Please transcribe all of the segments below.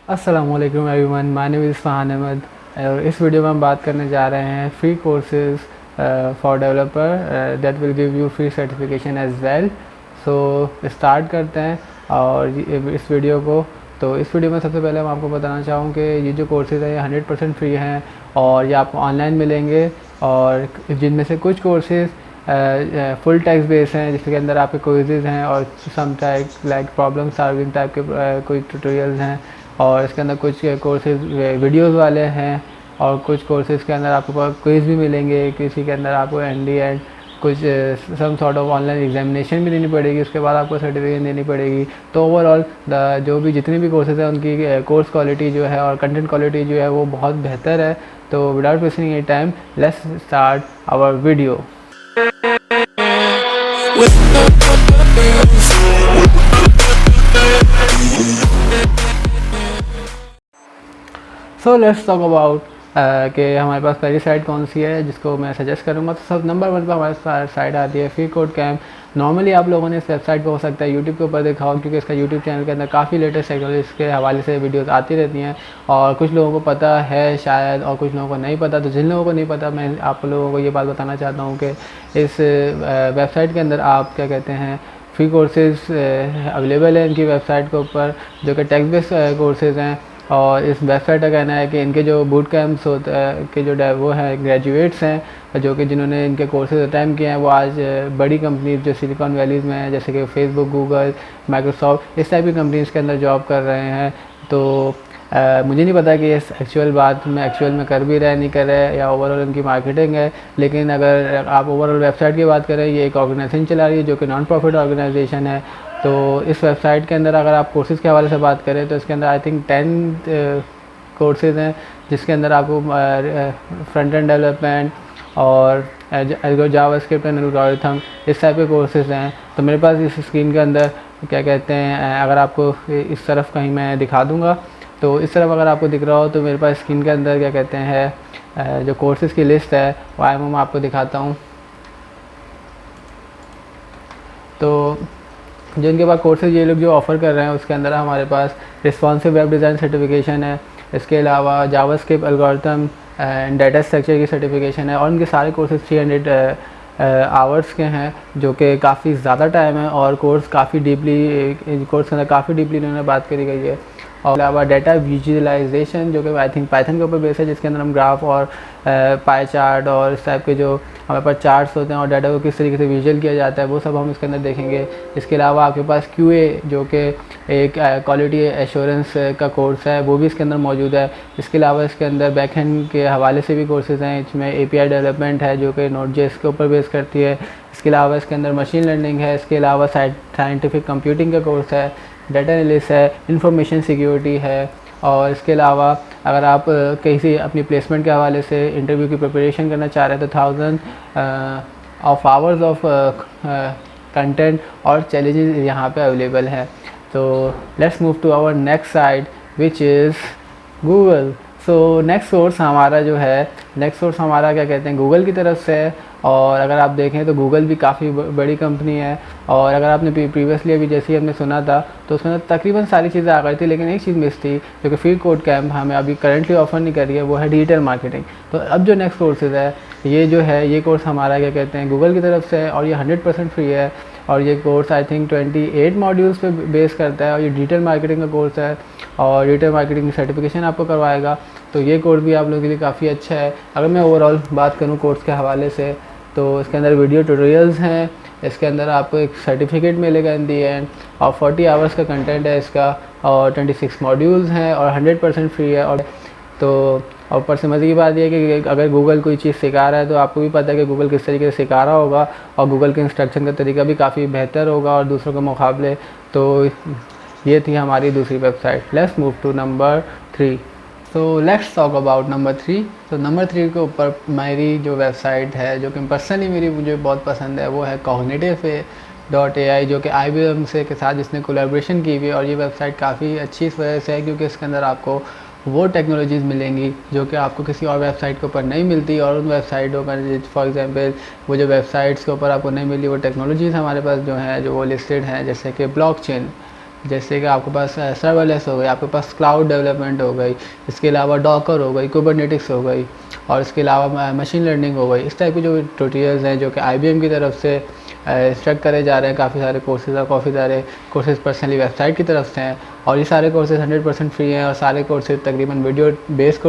अस्सलामुअलैकुम everyone, my name is Fahan Ahmed और इस वीडियो में हम बात करने जा रहे हैं free courses for developer that will give you free certification as well. So start करते हैं और इस वीडियो को। तो इस वीडियो में सबसे पहले मैं आपको बताना चाहूँ कि ये जो कोर्सेज़ हैं ये 100% फ्री हैं और ये आपको ऑनलाइन मिलेंगे और जिनमें से कुछ कोर्सेज़ फुल टेक्स्ट बेस हैं जिसके अंदर आपके क्विज़ेज़ हैं और some type like problem solving type के कोई ट्यूटोरियल्स हैं और इसके अंदर कुछ कोर्सेज वीडियोस वाले हैं और कुछ कोर्सेज़ के अंदर आपको क्विज़ भी मिलेंगे। किसी के अंदर आपको एंड कुछ some sort of online examination भी देनी पड़ेगी, उसके बाद आपको सर्टिफिकेशन देनी पड़ेगी। तो ओवरऑल जो भी जितने भी कोर्सेज़ हैं उनकी कोर्स क्वालिटी जो है और कंटेंट क्वालिटी जो है वो बहुत बेहतर है। तो without wasting any time let's start our video. So let's talk about कि हमारे पास पहली साइट कौन सी है जिसको मैं सजेस्ट करूँगा। तो सब नंबर 1 पर हमारे साइट आती है फ्री कोड कैंप। नॉर्मली आप लोगों ने इस वेबसाइट पर हो सकता है यूट्यूब के ऊपर देखा हो, क्योंकि इसका यूट्यूब चैनल के अंदर काफ़ी लेटेस्ट टेक्नोलॉजी के हवाले से वीडियोस आती रहती हैं और कुछ लोगों को पता है शायद और कुछ लोगों को नहीं पता। तो जिन लोगों को नहीं पता मैं आप लोगों को ये बात बताना चाहता हूँ कि इस वेबसाइट के अंदर आप क्या कहते हैं फ्री कोर्सेज अवेलेबल है इनकी वेबसाइट के ऊपर, जो कि टेक्स्ट बेस्ड कोर्सेज़ हैं। और इस वेबसाइट का कहना है कि इनके जो बूट कैंप्स होते हैं कि जो वो हैं ग्रेजुएट्स हैं जो कि जिन्होंने इनके कोर्सेज अटेम्प्ट किए हैं वो आज बड़ी कंपनीज जो सिलिकॉन वैलीज़ में हैं जैसे कि फेसबुक, गूगल, माइक्रोसॉफ्ट, इस टाइप की कंपनीज़ के अंदर जॉब कर रहे हैं। तो मुझे नहीं पता कि ये एक्चुअल में कर भी रहे नहीं कर रहे या ओवरऑल इनकी मार्केटिंग है, लेकिन अगर आप ओवरऑल वेबसाइट की बात करें ये एक ऑर्गेनाइजेशन चला रही है जो कि नॉन प्रॉफिट ऑर्गेनाइजेशन है। तो इस वेबसाइट के अंदर अगर आप कोर्सेज़ के हवाले से बात करें तो इसके अंदर आई थिंक 10 कोर्सेज़ हैं जिसके अंदर आपको फ्रंट एंड डेवलपमेंट और जावास्क्रिप्ट एंड एल्गोरिथम इस टाइप के कोर्सेज़ हैं। तो मेरे पास इस स्क्रीन के अंदर क्या कहते हैं अगर आपको इस तरफ कहीं मैं दिखा दूँगा तो इस तरफ अगर आपको दिख रहा हो तो मेरे पास स्क्रीन के अंदर क्या कहते हैं जो कोर्सेज़ की लिस्ट है वो मैं आपको दिखाता हूँ। तो जो इनके पास कोर्सेज ये लोग जो ऑफ़र कर रहे हैं उसके अंदर हमारे पास रिस्पॉन्सिव वेब डिज़ाइन सर्टिफिकेशन है, इसके अलावा JavaScript algorithm and data structure की सर्टिफिकेशन है और इनके सारे कोर्सेज 300 आवर्स के हैं जो कि काफ़ी ज़्यादा टाइम है और कोर्स के अंदर काफ़ी डीपली इन्होंने बात करी गई है। और अलावा डाटा विजुअलाइजेशन जो कि आई थिंक पाइथन के ऊपर बेस है जिसके अंदर हम ग्राफ और पाई चार्ट और इस टाइप के जो हमारे पास चार्ट्स होते हैं और डाटा को किस तरीके से विजुअल किया जाता है वो सब हम इसके अंदर देखेंगे। इसके अलावा आपके पास QA जो कि एक क्वालिटी एश्योरेंस का कोर्स है वो भी इसके अंदर मौजूद है। इसके अलावा इसके अंदर बैकएंड के हवाले से भी कोर्सेज़ हैं, इसमें API डेवलपमेंट है जो कि Node.js के ऊपर बेस करती है। इसके अलावा इसके अंदर मशीन लर्निंग है, इसके अलावा साइंटिफिक कंप्यूटिंग का कोर्स है, डाटा एनालिसिस है, इंफॉर्मेशन सिक्योरिटी है। और इसके अलावा अगर आप कहीं से अपनी प्लेसमेंट के हवाले से इंटरव्यू की प्रिपरेशन करना चाह रहे हैं तो 1000 ऑफ आवर्स ऑफ कंटेंट और चैलेंजेस यहाँ पे अवेलेबल है। तो let's move to our next site which is Google. So next source हमारा क्या कहते हैं गूगल की तरफ से है। और अगर आप देखें तो गूगल भी काफ़ी बड़ी कंपनी है और अगर आपने प्रीवियसली अभी जैसे ही हमने सुना था तो उसमें तकरीबन सारी चीज़ें आ गई थी, लेकिन एक चीज़ मिस थी जो कि फ्री कोड कैंप हमें अभी करंटली ऑफर नहीं कर रही है, वो है डिजिटल मार्केटिंग। तो अब जो नेक्स्ट कोर्सेज़ है ये कोर्स हमारा क्या कहते हैं गूगल की तरफ से है और ये 100% फ्री है और ये कोर्स आई थिंक 28 मॉड्यूल्स पे बेस करता है और ये डिजिटल मार्केटिंग का कोर्स है और डिजिटल मार्केटिंग की सर्टिफिकेशन आपको करवाएगा। तो ये कोर्स भी आप लोगों के लिए काफ़ी अच्छा है। अगर मैं ओवरऑल बात करूँ कोर्स के हवाले से तो इसके अंदर वीडियो ट्यूटोरियल्स हैं, इसके अंदर आपको एक सर्टिफिकेट मिलेगा इन दी एंड और 40 आवर्स का कंटेंट है इसका और 26 मॉड्यूल्स हैं और 100% फ्री है। और तो और ऊपर से मज़े की बात यह है कि अगर गूगल कोई चीज़ सिखा रहा है तो आपको भी पता है कि गूगल किस तरीके से सिखा रहा होगा और गूगल के इंस्ट्रक्शन का तरीका भी काफ़ी बेहतर होगा और दूसरों के मुकाबले। तो ये थी हमारी दूसरी website. Let's move to number 3। तो लेट्स टॉक अबाउट नंबर 3। तो नंबर 3 के ऊपर मेरी जो वेबसाइट है जो कि पर्सनली मुझे बहुत पसंद है वो है Cognitive.ai जो कि IBM से के साथ जिसने कोलैबोरेशन की हुई है। और ये वेबसाइट काफ़ी अच्छी इस वजह से है क्योंकि इसके अंदर आपको वो टेक्नोलॉजीज़ मिलेंगी जो कि आपको किसी और वेबसाइट के ऊपर नहीं मिलती और उन वेबसाइटों का फॉर एग्जांपल वो जो वेबसाइट्स के ऊपर आपको नहीं मिली वो टेक्नोलॉजीज़ हमारे पास जो हैं जो वो लिस्टेड हैं जैसे कि ब्लॉकचेन। जैसे कि आपके पास सर्वरलेस हो गई, आपके पास क्लाउड डेवलपमेंट हो गई, इसके अलावा डॉकर हो गई, कुबरनेटिक्स हो गई, और इसके अलावा मशीन लर्निंग हो गई। इस टाइप के जो ट्यूटोरियल्स हैं जो कि IBM की तरफ से इंस्ट्रक्ट करे जा रहे हैं, काफ़ी सारे कोर्सेज और काफ़ी सारे कोर्सेज पर्सनली वेबसाइट की तरफ से हैं, और ये सारे कोर्सेज 100% फ्री हैं, और सारे कोर्सेज तकरीबन वीडियो बेस्ड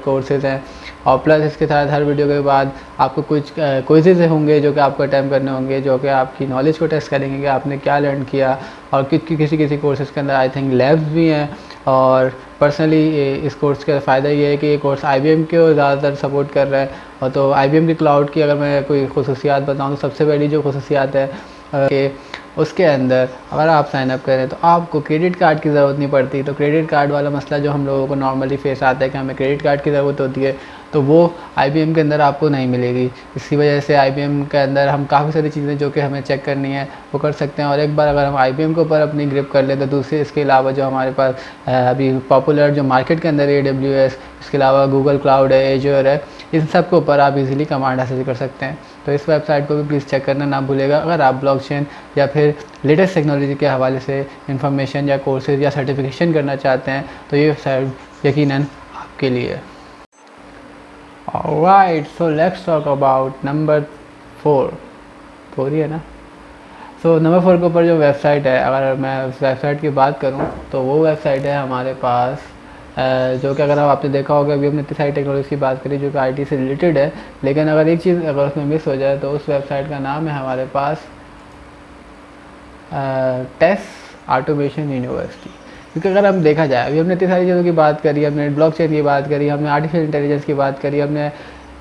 कोर्सेज हैं। और प्लस इसके साथ हर वीडियो के बाद आपको कुछ क्विज़ेज होंगे जो कि आपको अटैम्प्ट करने होंगे, जो कि आपकी नॉलेज को टेस्ट करेंगे कि आपने क्या लर्न किया। और किसी कोर्सेज़ के अंदर आई थिंक लैब्स भी हैं। और पर्सनली इस कोर्स का फ़ायदा ये है कि ये कोर्स IBM को ज़्यादातर सपोर्ट कर रहा है। और तो IBM की क्लाउड की अगर मैं कोई खुसूसियात बताऊँ तो सबसे पहली जो खुसूसियात है कि उसके अंदर अगर आप साइन अप करें तो आपको क्रेडिट कार्ड की ज़रूरत नहीं पड़ती। तो क्रेडिट कार्ड वाला मसला जो हम लोगों को नॉर्मली फेस आता है कि हमें क्रेडिट कार्ड की ज़रूरत होती है, तो वो IBM के अंदर आपको नहीं मिलेगी। इसी वजह से IBM के अंदर हम काफ़ी सारी चीज़ें जो कि हमें चेक करनी है वो कर सकते हैं। और एक बार अगर हम IBM के ऊपर अपनी ग्रिप कर लें तो दूसरे इसके अलावा जो हमारे पास अभी पॉपुलर जो मार्केट के अंदर AWS, इसके अलावा गूगल क्लाउड है, एज्योर है, इन सब के ऊपर आप इजीली कमांड हासिल कर सकते हैं। तो इस वेबसाइट को भी प्लीज़ चेक करना ना भूलेगा अगर आप ब्लॉकचेन या फिर लेटेस्ट टेक्नोलॉजी के हवाले से इंफॉर्मेशन या कोर्सेज या सर्टिफिकेशन करना चाहते हैं तो ये वेबसाइट यकीनन आपके लिए है। Alright, so let's talk about number 4 ही है ना। सो नंबर 4 के ऊपर जो वेबसाइट है, अगर मैं उस वेबसाइट की बात करूं तो वो वेबसाइट है हमारे पास जो कि अगर आपने देखा होगा अभी हमने इतनी सारी टेक्नोलॉजी की बात करी जो कि IT से रिलेटेड है, लेकिन अगर एक चीज़ अगर उसमें मिस हो जाए तो उस वेबसाइट का नाम है हमारे पास टेस्ट ऑटोमेशन यूनिवर्सिटी। क्योंकि अगर हम देखा जाए अभी हमने इतनी सारी चीज़ों की बात करी, हमने ब्लॉकचेन की बात करी, हमने आर्टिफिशियल इंटेलिजेंस की बात करी, हमने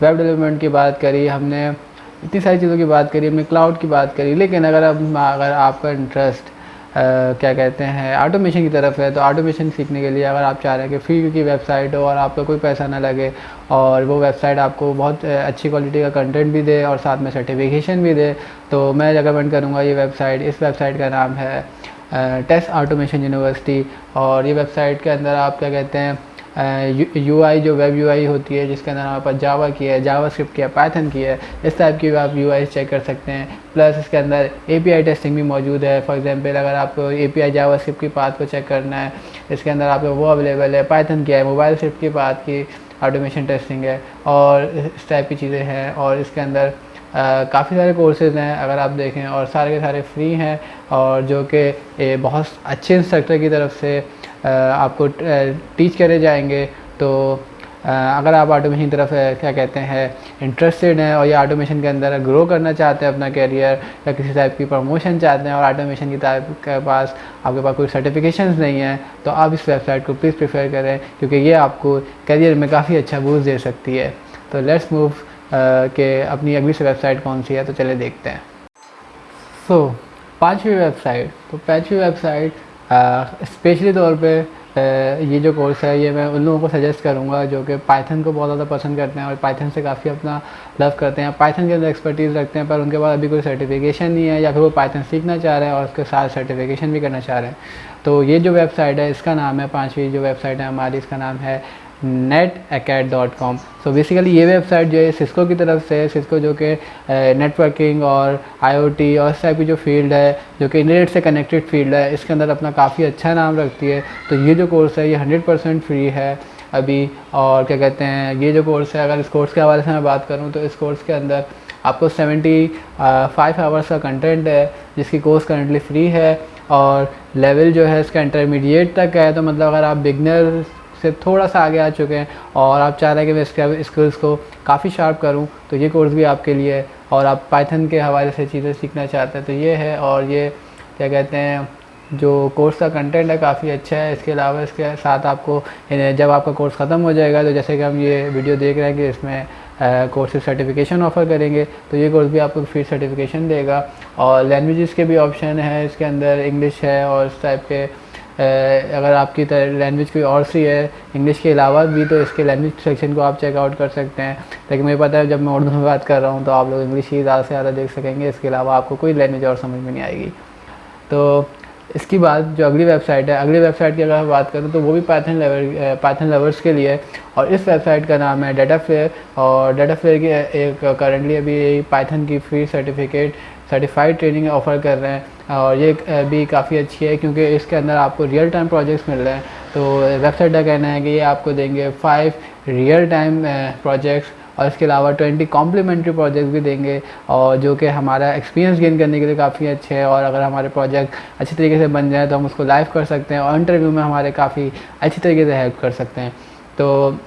वेब डेवलपमेंट की बात करी, हमने इतनी सारी चीज़ों की बात करी, हमने क्लाउड की बात करी, लेकिन अगर आपका इंटरेस्ट क्या कहते हैं ऑटोमेशन की तरफ है तो ऑटोमेशन सीखने के लिए अगर आप चाह रहे हैं कि फ्री की वेबसाइट हो और आपका कोई पैसा ना लगे और वो वेबसाइट आपको बहुत अच्छी क्वालिटी का कंटेंट भी दे और साथ में सर्टिफिकेशन भी दे, तो मैं रिकमेंड करूँगा ये वेबसाइट। इस वेबसाइट का नाम है टेस्ट ऑटोमेशन यूनिवर्सिटी। और ये वेबसाइट के अंदर आप क्या कहते हैं UI जो वेब UI होती है जिसके अंदर हमारे पास जावा की है, जावास्क्रिप्ट की है, पाइथन की है, इस टाइप की आप UI चेक कर सकते हैं। प्लस इसके अंदर API टेस्टिंग भी मौजूद है। फॉर एग्जांपल अगर आपको API जावास्क्रिप्ट की पाथ को चेक करना है, इसके अंदर आपको वो अवेलेबल है। पाइथन की है, मोबाइल स्क्रिप्ट की पाथ की ऑटोमेशन टेस्टिंग है और इस टाइप की चीज़ें हैं। और इसके अंदर काफ़ी सारे कोर्सेज़ हैं अगर आप देखें, और सारे के सारे फ्री हैं और जो कि बहुत अच्छे इंस्ट्रक्टर की तरफ से आपको टीच करे जाएंगे। तो अगर आप ऑटोमेशन की तरफ क्या कहते हैं इंटरेस्टेड हैं और ये ऑटोमेशन के अंदर ग्रो करना चाहते हैं अपना कैरियर या किसी टाइप की प्रमोशन चाहते हैं और ऑटोमेशन की टाइप के पास आपके पास कोई सर्टिफिकेशंस नहीं है, तो आप इस वेबसाइट को प्लीज़ प्रेफर करें क्योंकि ये आपको कैरियर में काफ़ी अच्छा बूस्ट दे सकती है। तो लेट्स मूव कि अपनी अगली वेबसाइट कौन सी है, तो चले देखते हैं। सो पाँचवीं वेबसाइट स्पेशली तौर पे ये जो कोर्स है ये मैं उन लोगों को सजेस्ट करूँगा जो कि पाइथन को बहुत ज़्यादा पसंद करते हैं और पाइथन से काफ़ी अपना लव करते हैं, पाइथन के अंदर एक्सपर्टीज़ रखते हैं, पर उनके पास अभी कोई सर्टिफिकेशन नहीं है या फिर वो पाइथन सीखना चाह रहे हैं और उसके साथ सर्टिफिकेशन भी करना चाह रहे हैं। तो ये जो वेबसाइट है इसका नाम है, पाँचवीं जो वेबसाइट है हमारी, इसका नाम है netacad.com। सो बेसिकली ये वेबसाइट जो है सिस्को की तरफ से, सिस्को जो कि नेटवर्किंग और IoT और इस टाइप की जो फील्ड है जो कि इंटरनेट से कनेक्टेड फील्ड है, इसके अंदर अपना काफ़ी अच्छा नाम रखती है। तो ये जो कोर्स है ये 100% फ्री है अभी। और क्या कहते हैं ये जो कोर्स है, अगर इस कोर्स के हवाले से मैं बात करूँ तो इस कोर्स के अंदर आपको 75 आवर्स का कंटेंट है जिसकी कोर्स करंटली फ्री है और लेवल जो है इसका इंटरमीडिएट तक है। तो मतलब अगर आप बिगनर से थोड़ा सा आगे आ चुके हैं और आप चाह रहे हैं कि मैं इसके स्किल्स को काफ़ी शार्प करूं, तो ये कोर्स भी आपके लिए है। और आप पाइथन के हवाले से चीज़ें सीखना चाहते हैं तो ये है। और ये क्या कहते हैं जो कोर्स का कंटेंट है काफ़ी अच्छा है। इसके अलावा इसके साथ आपको जब आपका कोर्स ख़त्म हो जाएगा, तो जैसे कि हम ये वीडियो देख रहे हैं कि इसमें कोर्स सर्टिफिकेशन ऑफ़र करेंगे, तो ये कोर्स भी आपको फ्री सर्टिफिकेशन देगा। और लैंग्वेजेस के भी ऑप्शन है इसके अंदर, इंग्लिश है और इस टाइप के अगर आपकी लैंग्वेज कोई और सी है इंग्लिश के अलावा भी, तो इसके लैंग्वेज सेक्शन को आप चेकआउट कर सकते हैं। लेकिन मुझे पता है जब मैं उर्दू में बात कर रहा हूँ तो आप लोग इंग्लिश ही ज़्यादा से ज़्यादा देख सकेंगे, इसके अलावा आपको कोई लैंग्वेज और समझ में नहीं आएगी। तो इसकी बाद जो अगली वेबसाइट है, अगली वेबसाइट की अगर मैं बात करूँ तो वो भी पाइथन लवर्स के लिए, और इस वेबसाइट का नाम है डेटाफ्लेयर। और डेटाफ्लेयर की एक करंटली अभी पाइथन की फ्री सर्टिफाइड ट्रेनिंग ऑफ़र कर रहे हैं। और ये भी काफ़ी अच्छी है क्योंकि इसके अंदर आपको रियल टाइम प्रोजेक्ट्स मिल रहे हैं। तो वेबसाइट का कहना है कि ये आपको देंगे 5 रियल टाइम प्रोजेक्ट्स और इसके अलावा 20 कॉम्प्लीमेंट्री प्रोजेक्ट भी देंगे, और जो कि हमारा एक्सपीरियंस गेन करने के लिए काफ़ी अच्छे हैं। और अगर हमारे प्रोजेक्ट अच्छी तरीके से बन जाए तो हम उसको लाइव कर सकते हैं और इंटरव्यू में हमारे काफ़ी अच्छी तरीके से हेल्प कर सकते हैं। तो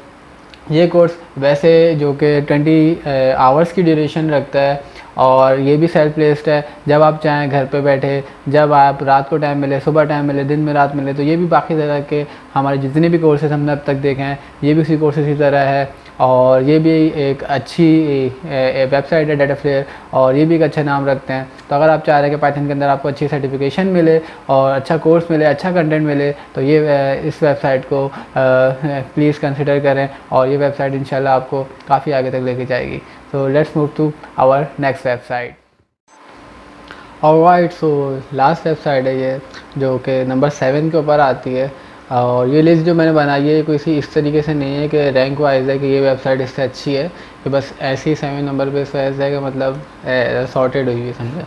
ये कोर्स वैसे जो कि 20 आवर्स की ड्यूरेशन रखता है, और ये भी सेल्फ प्लेस्ड है। जब आप चाहें घर पे बैठे, जब आप रात को टाइम मिले, सुबह टाइम मिले, दिन में रात मिले, तो ये भी बाकी तरह के हमारे जितने भी कोर्सेज हमने अब तक देखे हैं ये भी उसी कोर्सेज की तरह है। और ये भी एक अच्छी वेबसाइट है डेटाफ्लेयर, और ये भी एक अच्छा नाम रखते हैं। तो अगर आप चाह रहे हैं कि पाइथन के अंदर आपको अच्छी सर्टिफिकेशन मिले और अच्छा कोर्स मिले, अच्छा कंटेंट मिले, तो ये इस वेबसाइट को प्लीज़ कंसिडर करें, और ये वेबसाइट इंशाल्लाह आपको काफ़ी आगे तक लेके जाएगी। So let's move to our next website. Alright, so last website है ये, जो कि नंबर 7 के ऊपर आती है। और ये लिस्ट जो मैंने बनाई है कोई इस तरीके से नहीं है कि रैंक वाइज है कि ये वेबसाइट इससे अच्छी है, कि बस ऐसे ही 7 नंबर पे इस वजह है कि मतलब सॉर्टेड हुई है, समझे।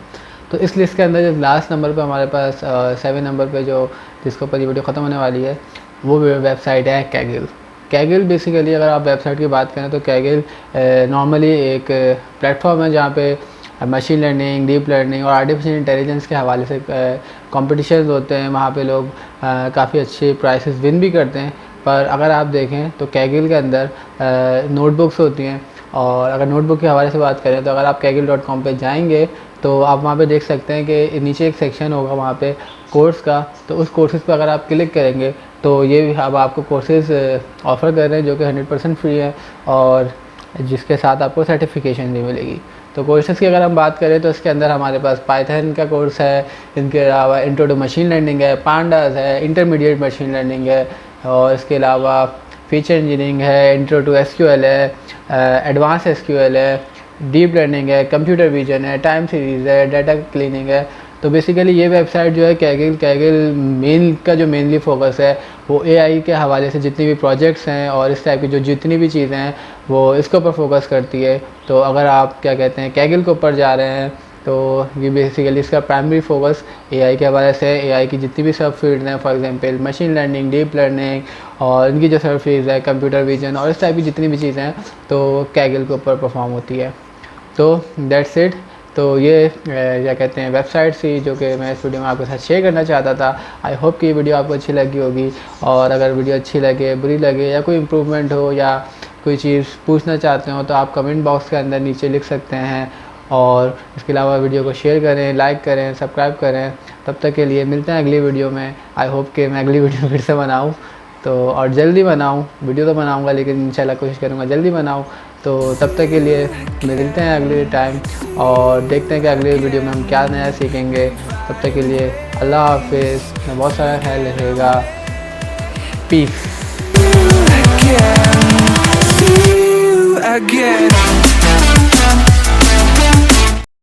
तो इस लिस्ट के अंदर जो लास्ट नंबर पे हमारे पास 7 नंबर पे जो जिसके ऊपर ये वीडियो ख़त्म होने वाली है वो वेबसाइट है कैगल। कैगल बेसिकली अगर आप वेबसाइट की बात करें तो कैगल नॉर्मली एक प्लेटफॉर्म है जहाँ पे मशीन लर्निंग, डीप लर्निंग और आर्टिफिशियल इंटेलिजेंस के हवाले से कॉम्पिटिशन्स होते हैं। वहाँ पे लोग काफ़ी अच्छे प्राइसेस विन भी करते हैं। पर अगर आप देखें तो कैगल के अंदर नोटबुक्स होती हैं, और अगर नोटबुक के हवाले से बात करें तो अगर आप kaggle.com पे जाएंगे तो आप वहाँ पे देख सकते हैं कि नीचे एक सेक्शन होगा वहाँ पे कोर्स का। तो उस कोर्सेज़ पर अगर आप क्लिक करेंगे तो ये अब आपको कोर्सेज़ ऑफ़र कर रहे हैं जो कि 100% फ्री है, और जिसके साथ आपको सर्टिफिकेशन भी मिलेगी। तो कोर्सेज़ की अगर हम बात करें तो इसके अंदर हमारे पास पाइथन का कोर्स है, इनके अलावा इंट्रो टू मशीन लर्निंग है, पांडास है, इंटरमीडिएट मशीन लर्निंग है, और इसके अलावा फीचर इंजीनियरिंग है, इंट्रो टू एसक्यूएल है, एडवांस एसक्यूएल है, डीप लर्निंग है, कंप्यूटर विजन है, टाइम सीरीज़ है, डाटा क्लीनिंग है। तो बेसिकली ये वेबसाइट जो है कैगल मेन का जो मेनली फोकस है वो एआई के हवाले से जितनी भी प्रोजेक्ट्स हैं और इस टाइप की जो जितनी भी चीज़ें हैं वो इसके ऊपर फोकस करती है। तो अगर आप क्या कहते हैं कैगल के ऊपर जा रहे हैं तो ये बेसिकली इसका प्राइमरी फोकस एआई के हवाले से एआई की जितनी भी सब फील्ड हैं, for example machine learning, deep learning और इनकी जो सब फील्ड है, कंप्यूटर विजन और इस टाइप की जितनी भी चीज़ें हैं तो कैगल के ऊपर परफॉर्म होती है। तो दैट्स इट। तो ये क्या कहते हैं वेबसाइट थी जो कि मैं इस वीडियो में आपके साथ शेयर करना चाहता था। आई होप कि ये वीडियो आपको अच्छी लगी होगी, और अगर वीडियो अच्छी लगे, बुरी लगे या कोई इम्प्रूवमेंट हो या कोई चीज़ पूछना चाहते हो तो आप कमेंट बॉक्स के अंदर नीचे लिख सकते हैं। और इसके अलावा वीडियो को शेयर करें, लाइक करें, सब्सक्राइब करें। तब तक के लिए मिलते हैं अगली वीडियो में। आई होप कि मैं अगली वीडियो फिर से बनाऊँ तो, और जल्दी बनाऊँ। वीडियो तो बनाऊँगा लेकिन इंशाल्लाह कोशिश करूँगा जल्दी बनाऊँ। तो तब तक के लिए मिलते हैं अगले टाइम और देखते हैं कि अगले वीडियो में हम क्या नया सीखेंगे। तब तक के लिए अल्लाह हाफिज़, बहुत सारा ख्याल रखिएगा। पीस।